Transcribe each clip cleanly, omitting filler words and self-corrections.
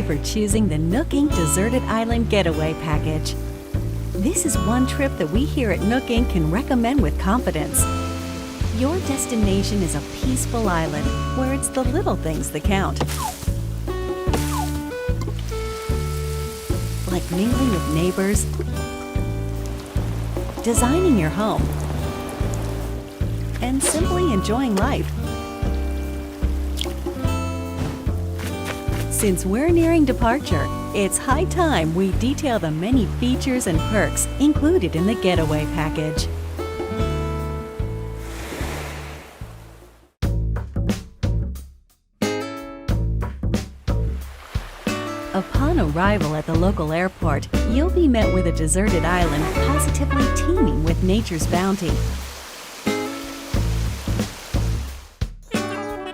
for choosing the Nook Inc. Deserted Island Getaway Package. This is one trip that we here at Nook Inc. can recommend with confidence. Your destination is a peaceful island where it's the little things that count. Like mingling with neighbors, designing your home, and simply enjoying life. Since we're nearing departure, it's high time we detail the many features and perks included in the Getaway Package. Upon arrival at the local airport, you'll be met with a deserted island positively teeming with nature's bounty.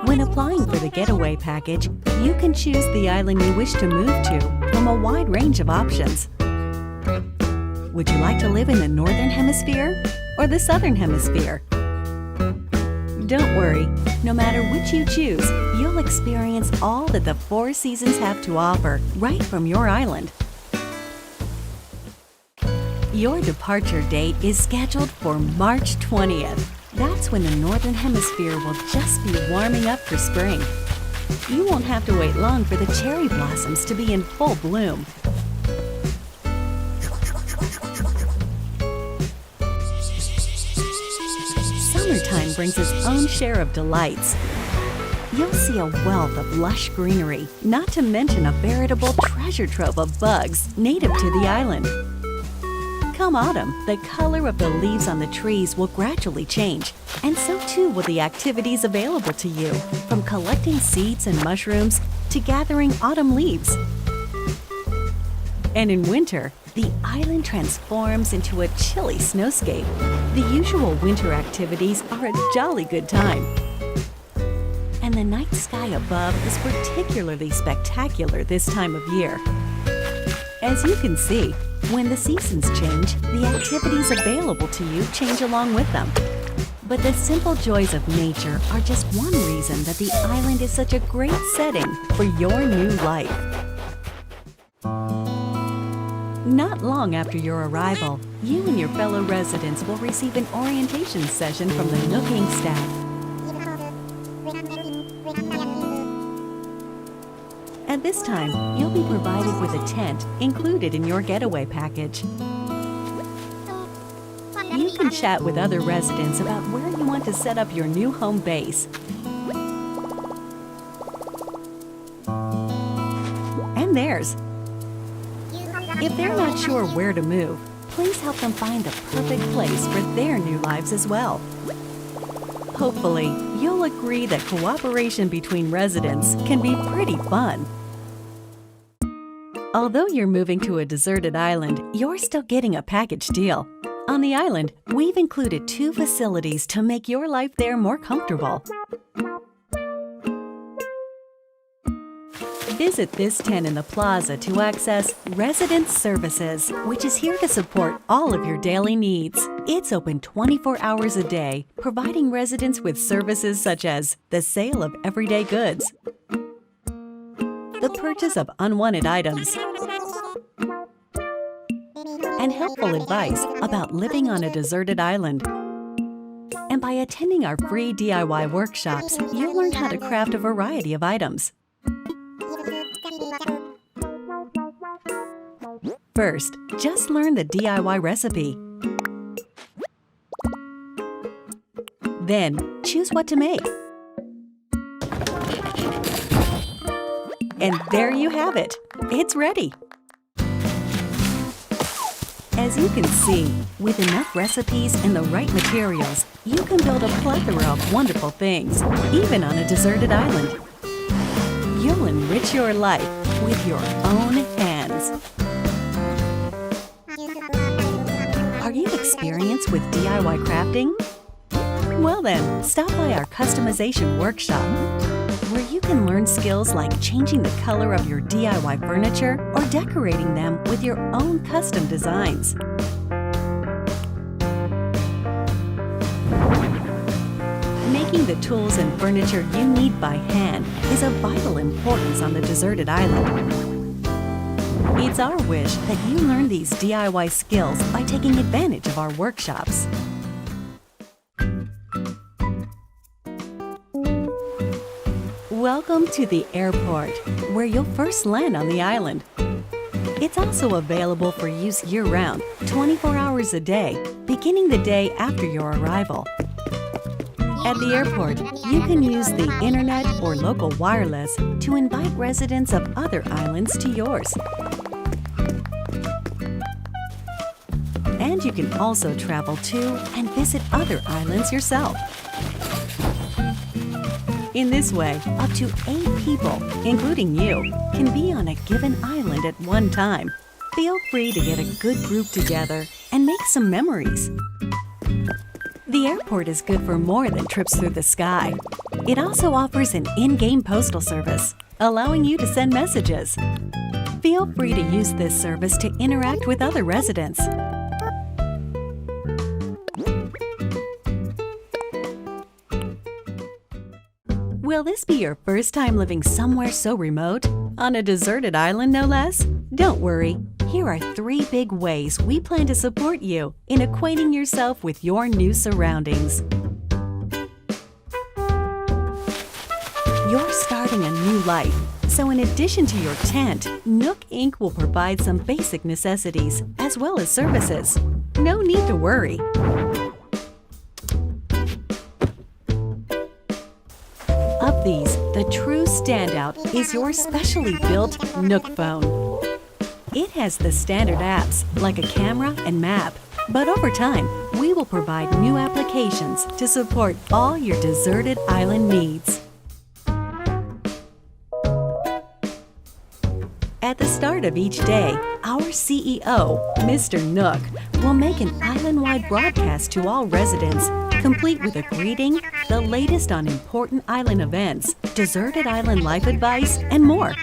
When applying for the Getaway Package, you can choose the island you wish to move to from a wide range of options. Would you like to live in the Northern Hemisphere or the Southern Hemisphere? Don't worry, no matter which you choose, you'll experience all that the four seasons have to offer right from your island. Your departure date is scheduled for March 20th. That's when the Northern Hemisphere will just be warming up for spring. You won't have to wait long for the cherry blossoms to be in full bloom. Summertime brings its own share of delights. You'll see a wealth of lush greenery, not to mention a veritable treasure trove of bugs native to the island. Come autumn, the color of the leaves on the trees will gradually change, and so too will the activities available to you, from collecting seeds and mushrooms to gathering autumn leaves. And in winter, the island transforms into a chilly snowscape. The usual winter activities are a jolly good time. And the night sky above is particularly spectacular this time of year. As you can see, when the seasons change, the activities available to you change along with them. But the simple joys of nature are just one reason that the island is such a great setting for your new life. Not long after your arrival, you and your fellow residents will receive an orientation session from the Nook Inc. staff. At this time, you'll be provided with a tent included in your Getaway Package. You can chat with other residents about where you want to set up your new home base. And theirs. If they're not sure where to move, please help them find the perfect place for their new lives as well. Hopefully, you'll agree that cooperation between residents can be pretty fun. Although you're moving to a deserted island, you're still getting a package deal. On the island, we've included 2 facilities to make your life there more comfortable. Visit this tent in the plaza to access Resident Services, which is here to support all of your daily needs. It's open 24 hours a day, providing residents with services such as the sale of everyday goods, the purchase of unwanted items, and helpful advice about living on a deserted island. And by attending our free DIY workshops, you'll learn how to craft a variety of items. First, just learn the DIY recipe. Then, choose what to make. And there you have it. It's ready. As you can see, with enough recipes and the right materials, you can build a plethora of wonderful things, even on a deserted island. You'll enrich your life with your own hands. Are you experienced with DIY crafting? Well then, stop by our customization workshop, where you can learn skills like changing the color of your DIY furniture or decorating them with your own custom designs. Making the tools and furniture you need by hand is of vital importance on the deserted island. It's our wish that you learn these DIY skills by taking advantage of our workshops. Welcome to the airport, where you'll first land on the island. It's also available for use year-round, 24 hours a day, beginning the day after your arrival. At the airport, you can use the internet or local wireless to invite residents of other islands to yours. And you can also travel to and visit other islands yourself. In this way, up to 8 people, including you, can be on a given island at one time. Feel free to get a good group together and make some memories. The airport is good for more than trips through the sky. It also offers an in-game postal service, allowing you to send messages. Feel free to use this service to interact with other residents. Will this be your first time living somewhere so remote? On a deserted island, no less? Don't worry. Here are 3 big ways we plan to support you in acquainting yourself with your new surroundings. You're starting a new life, so in addition to your tent, Nook Inc. will provide some basic necessities as well as services. No need to worry. Of these, the true standout is your specially built Nook phone. It has the standard apps like a camera and map, but over time, we will provide new applications to support all your deserted island needs. At the start of each day, our CEO, Mr. Nook, will make an island-wide broadcast to all residents, complete with a greeting, the latest on important island events, deserted island life advice, and more.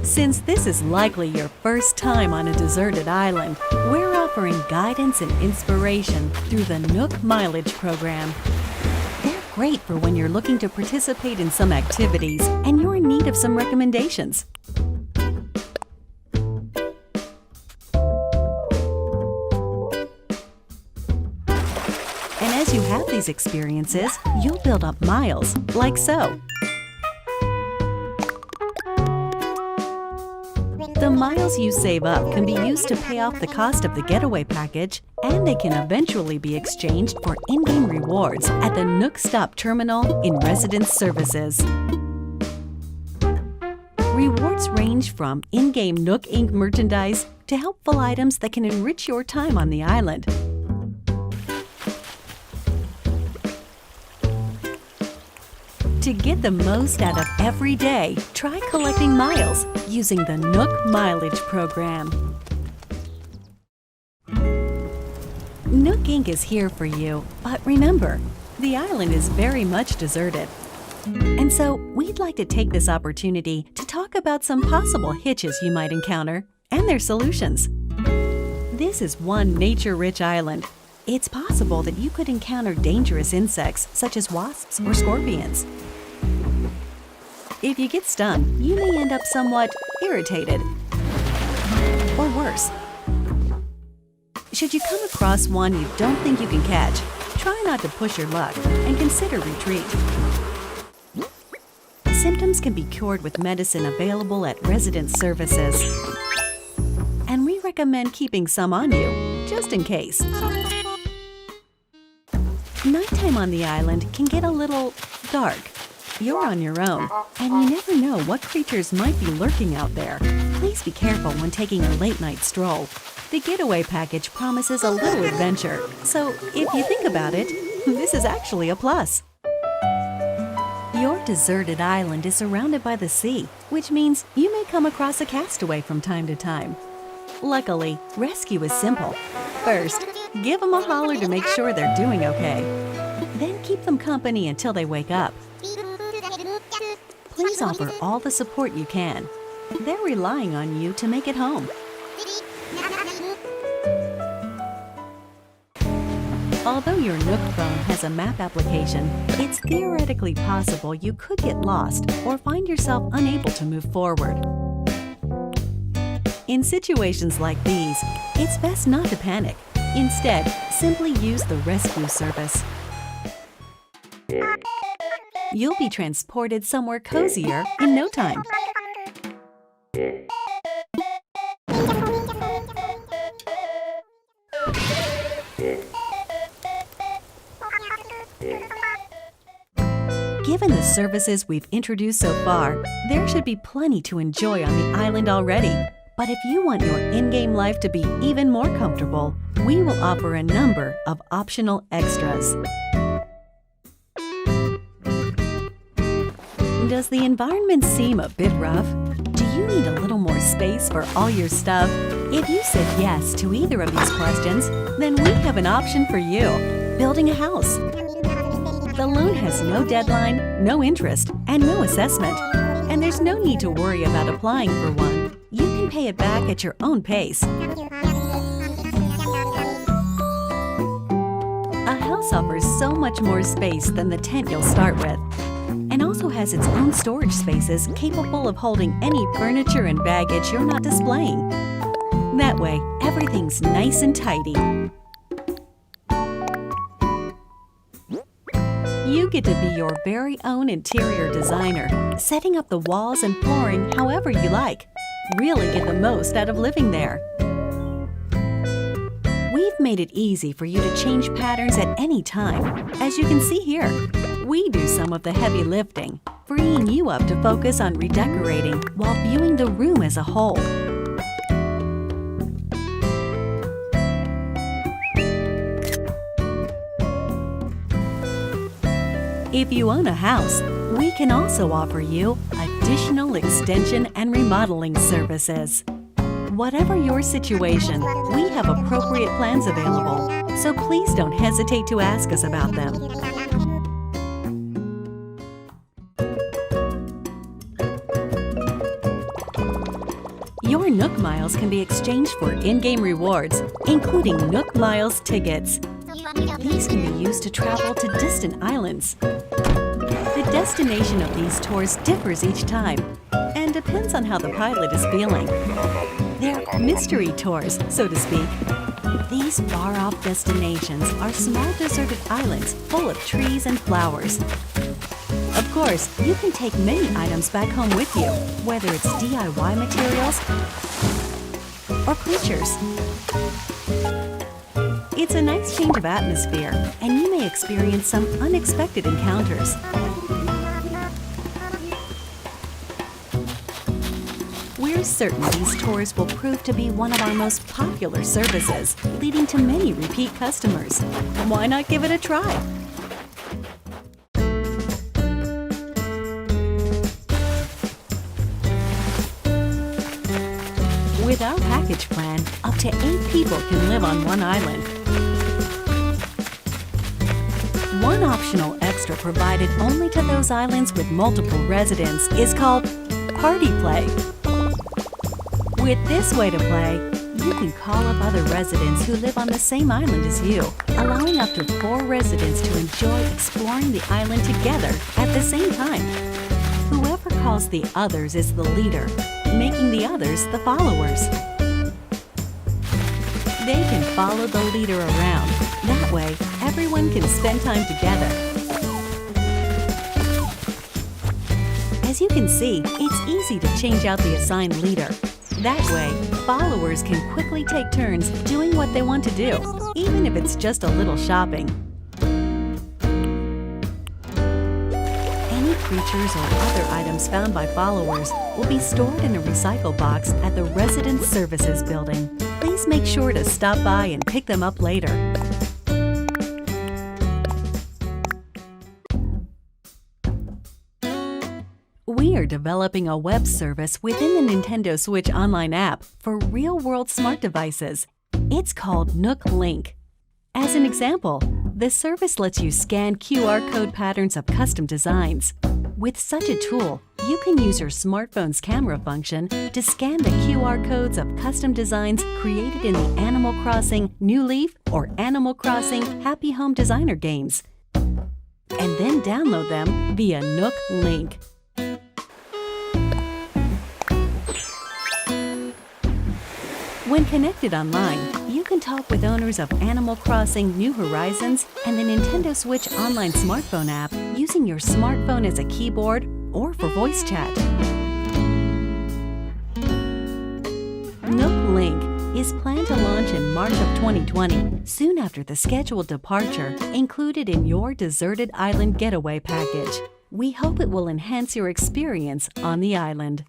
Since this is likely your first time on a deserted island, we're offering guidance and inspiration through the Nook Mileage program. They're great for when you're looking to participate in some activities and you're in need of some recommendations. And as you have these experiences, you'll build up miles, like so. The miles you save up can be used to pay off the cost of the getaway package, and they can eventually be exchanged for in-game rewards at the Nook Stop Terminal in Residence Services. Rewards range from in-game Nook Inc. merchandise to helpful items that can enrich your time on the island. To get the most out of every day, try collecting miles using the Nook Mileage program. Nook Inc. is here for you, but remember, the island is very much deserted. And so, we'd like to take this opportunity to talk about some possible hitches you might encounter and their solutions. This is one nature-rich island. It's possible that you could encounter dangerous insects such as wasps or scorpions. If you get stung, you may end up somewhat irritated, or worse. Should you come across one you don't think you can catch, try not to push your luck and consider retreat. Symptoms can be cured with medicine available at Residence Services. And we recommend keeping some on you, just in case. Nighttime on the island can get a little dark. You're on your own, and you never know what creatures might be lurking out there. Please be careful when taking a late-night stroll. The getaway package promises a little adventure, so if you think about it, this is actually a plus. Your deserted island is surrounded by the sea, which means you may come across a castaway from time to time. Luckily, rescue is simple. First, give them a holler to make sure they're doing okay. Then keep them company until they wake up. Please offer all the support you can. They're relying on you to make it home. Although your Nook phone has a map application, it's theoretically possible you could get lost or find yourself unable to move forward. In situations like these, it's best not to panic. Instead, simply use the rescue service. You'll be transported somewhere cozier in no time. Given the services we've introduced so far, there should be plenty to enjoy on the island already. But if you want your in-game life to be even more comfortable, we will offer a number of optional extras. Does the environment seem a bit rough? Do you need a little more space for all your stuff? If you said yes to either of these questions, then we have an option for you: building a house. The loan has no deadline, no interest, and no assessment. And there's no need to worry about applying for one. You can pay it back at your own pace. A house offers so much more space than the tent you'll start with, and also has its own storage spaces capable of holding any furniture and baggage you're not displaying. That way, everything's nice and tidy. You get to be your very own interior designer, setting up the walls and flooring however you like. Really get the most out of living there. We've made it easy for you to change patterns at any time. As you can see here, we do some of the heavy lifting, freeing you up to focus on redecorating while viewing the room as a whole. If you own a house, we can also offer you additional extension and remodeling services. Whatever your situation, we have appropriate plans available, so please don't hesitate to ask us about them. Your Nook Miles can be exchanged for in-game rewards, including Nook Miles tickets. These can be used to travel to distant islands. The destination of these tours differs each time and depends on how the pilot is feeling. They're mystery tours, so to speak. These far-off destinations are small deserted islands full of trees and flowers. Of course, you can take many items back home with you, whether it's DIY materials or creatures. It's a nice change of atmosphere, and you may experience some unexpected encounters. We're certain these tours will prove to be one of our most popular services, leading to many repeat customers. Why not give it a try? With our package plan, up to 8 people can live on one island. One optional extra provided only to those islands with multiple residents is called Party Play. With this way to play, you can call up other residents who live on the same island as you, allowing up to 4 residents to enjoy exploring the island together at the same time. Whoever calls the others is the leader, making the others the followers. They can follow the leader around. That way, everyone can spend time together. As you can see, it's easy to change out the assigned leader. That way, followers can quickly take turns doing what they want to do, even if it's just a little shopping. Any creatures or other items found by followers will be stored in a recycle box at the Resident Services building. Please make sure to stop by and pick them up later. We are developing a web service within the Nintendo Switch Online app for real-world smart devices. It's called Nook Link. As an example, the service lets you scan QR code patterns of custom designs. With such a tool, you can use your smartphone's camera function to scan the QR codes of custom designs created in the Animal Crossing New Leaf or Animal Crossing Happy Home Designer games, and then download them via Nook Link. When connected online, you can talk with owners of Animal Crossing New Horizons and the Nintendo Switch online smartphone app using your smartphone as a keyboard or for voice chat. Nook Link is planned to launch in March of 2020, soon after the scheduled departure included in your Deserted Island Getaway package. We hope it will enhance your experience on the island.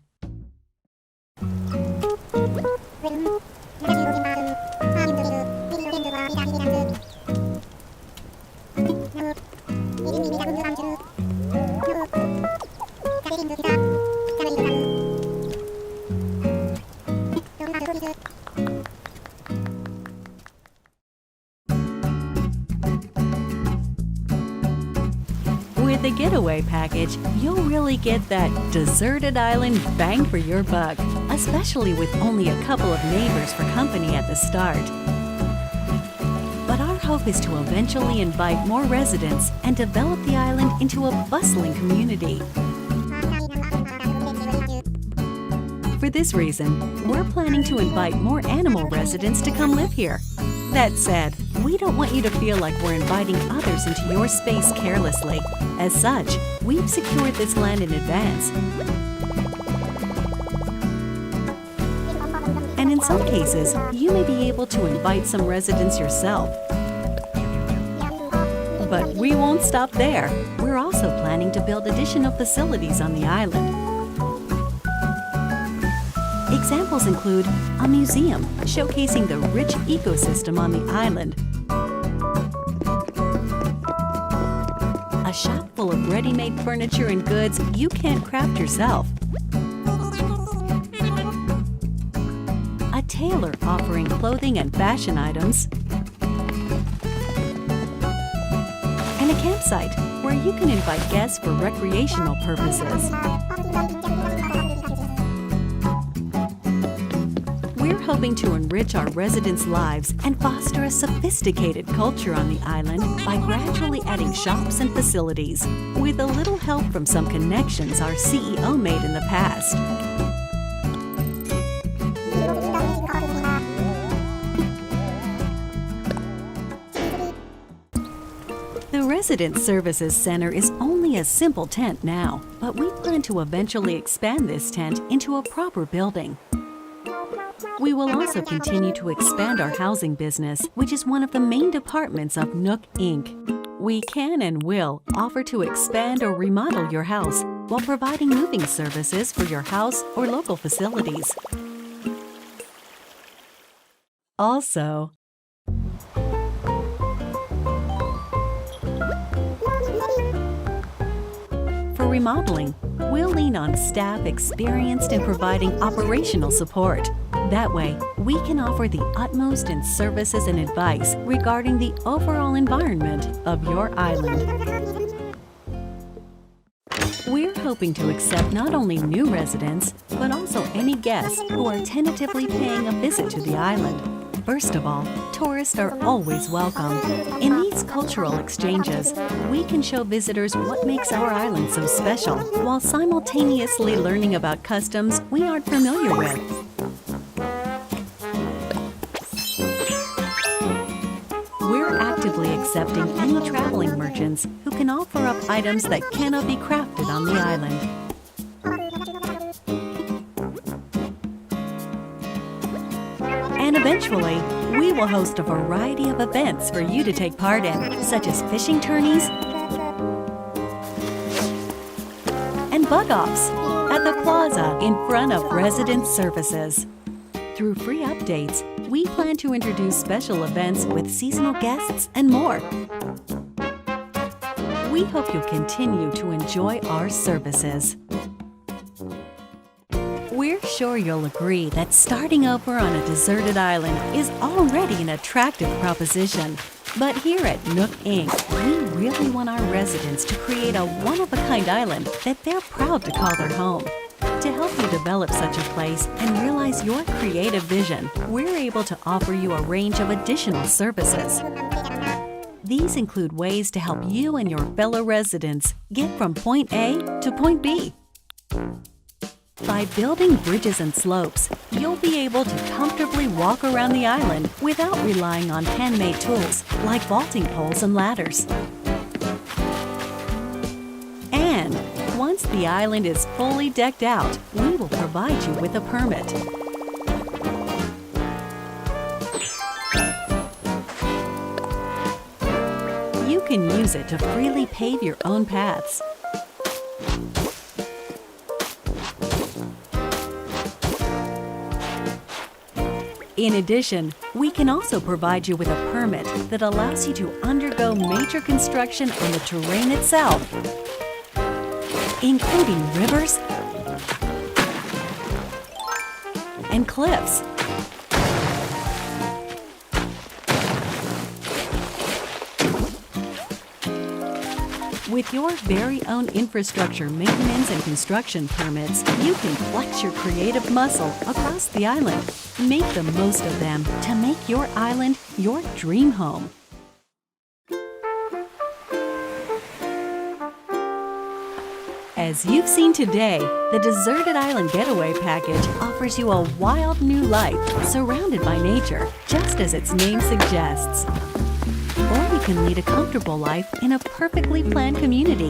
With the Getaway package, you'll really get that deserted island bang for your buck, especially with only a couple of neighbors for company at the start. But our hope is to eventually invite more residents and develop the island into a bustling community. For this reason, we're planning to invite more animal residents to come live here. That said, we don't want you to feel like we're inviting others into your space carelessly. As such, we've secured this land in advance. And in some cases, you may be able to invite some residents yourself. But we won't stop there. We're also planning to build additional facilities on the island. Examples include a museum showcasing the rich ecosystem on the island, a shop full of ready-made furniture and goods you can't craft yourself, a tailor offering clothing and fashion items, and a campsite where you can invite guests for recreational purposes. We're hoping to enrich our residents' lives and foster a sophisticated culture on the island by gradually adding shops and facilities, with a little help from some connections our CEO made in the past. The Resident Services Center is only a simple tent now, but we plan to eventually expand this tent into a proper building. We will also continue to expand our housing business, which is one of the main departments of Nook Inc. We can and will offer to expand or remodel your house while providing moving services for your house or local facilities. Also, for remodeling, we'll lean on staff experienced in providing operational support. That way, we can offer the utmost in services and advice regarding the overall environment of your island. We're hoping to accept not only new residents, but also any guests who are tentatively paying a visit to the island. First of all, tourists are always welcome. In these cultural exchanges, we can show visitors what makes our island so special, while simultaneously learning about customs we aren't familiar with. We're actively accepting any traveling merchants who can offer up items that cannot be crafted on the island. And eventually, we will host a variety of events for you to take part in, such as fishing tourneys and bug-offs at the plaza in front of Resident Services. Through free updates, we plan to introduce special events with seasonal guests and more. We hope you'll continue to enjoy our services. We're sure you'll agree that starting over on a deserted island is already an attractive proposition. But here at Nook Inc., we really want our residents to create a one-of-a-kind island that they're proud to call their home. To help you develop such a place and realize your creative vision, we're able to offer you a range of additional services. These include ways to help you and your fellow residents get from point A to point B. By building bridges and slopes, you'll be able to comfortably walk around the island without relying on handmade tools like vaulting poles and ladders. And once the island is fully decked out, we will provide you with a permit. You can use it to freely pave your own paths. In addition, we can also provide you with a permit that allows you to undergo major construction on the terrain itself, including rivers and cliffs. With your very own infrastructure maintenance and construction permits, you can flex your creative muscle across the island. Make the most of them to make your island your dream home. As you've seen today, the Deserted Island Getaway Package offers you a wild new life surrounded by nature, just as its name suggests. Or you can lead a comfortable life in a perfectly planned community.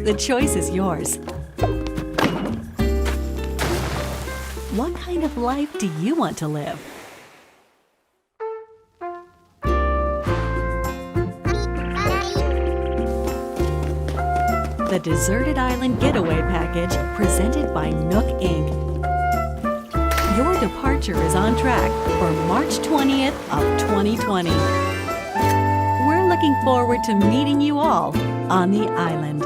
The choice is yours. What kind of life do you want to live? The Deserted Island Getaway Package, presented by Nook Inc. Your departure is on track for March 20th of 2020. We're looking forward to meeting you all on the island.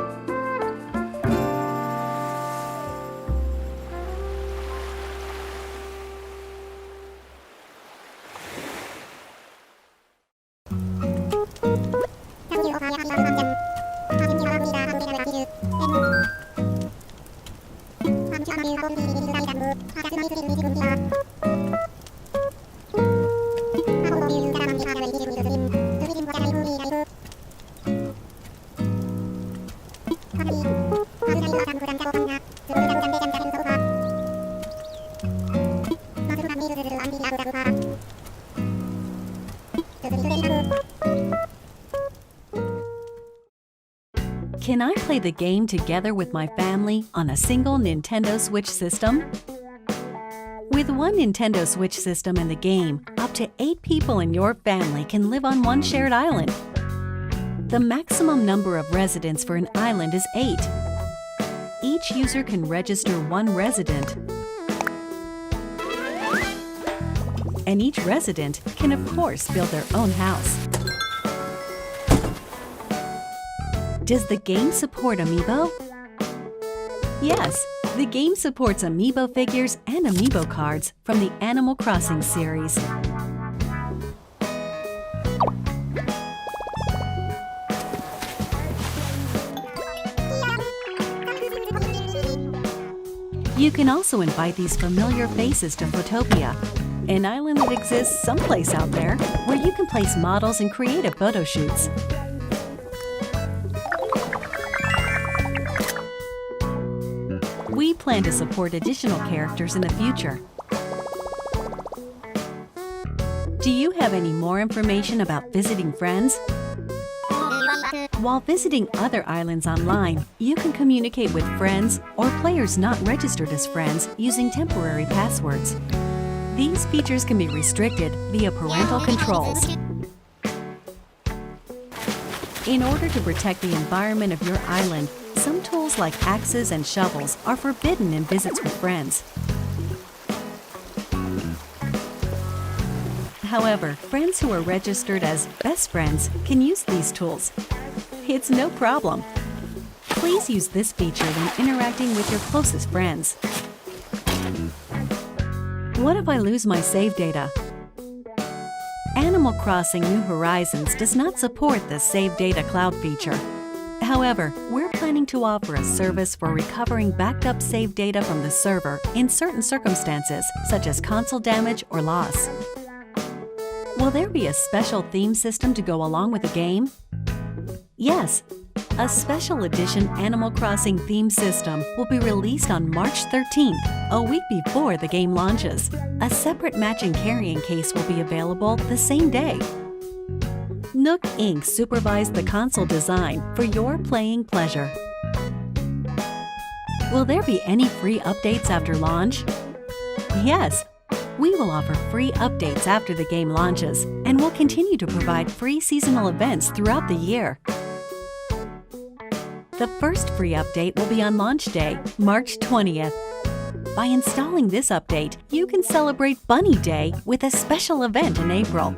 Can I play the game together with my family on a single Nintendo Switch system? With one Nintendo Switch system and the game, up to 8 people in your family can live on one shared island. The maximum number of residents for an island is 8. Each user can register one resident, and each resident can, of course, build their own house. Does the game support Amiibo? Yes, the game supports Amiibo figures and Amiibo cards from the Animal Crossing series. You can also invite these familiar faces to Photopia, an island that exists someplace out there where you can place models and creative photo shoots. We plan to support additional characters in the future. Do you have any more information about visiting friends? While visiting other islands online, you can communicate with friends or players not registered as friends using temporary passwords. These features can be restricted via parental controls. In order to protect the environment of your island, some tools like axes and shovels are forbidden in visits with friends. However, friends who are registered as best friends can use these tools. It's no problem. Please use this feature when interacting with your closest friends. What if I lose my save data? Animal Crossing New Horizons does not support the Save Data Cloud feature. However, we're planning to offer a service for recovering backed up save data from the server in certain circumstances, such as console damage or loss. Will there be a special theme system to go along with the game? Yes. A special edition Animal Crossing theme system will be released on March 13th, a week before the game launches. A separate matching carrying case will be available the same day. Nook Inc. supervised the console design for your playing pleasure. Will there be any free updates after launch? Yes. We will offer free updates after the game launches, and will continue to provide free seasonal events throughout the year. The first free update will be on launch day, March 20th. By installing this update, you can celebrate Bunny Day with a special event in April.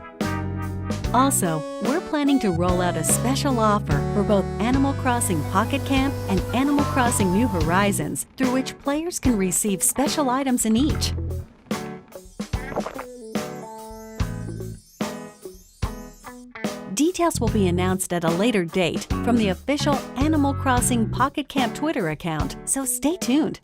Also, we're planning to roll out a special offer for both Animal Crossing Pocket Camp and Animal Crossing New Horizons, through which players can receive special items in each. Details will be announced at a later date from the official Animal Crossing Pocket Camp Twitter account, so stay tuned.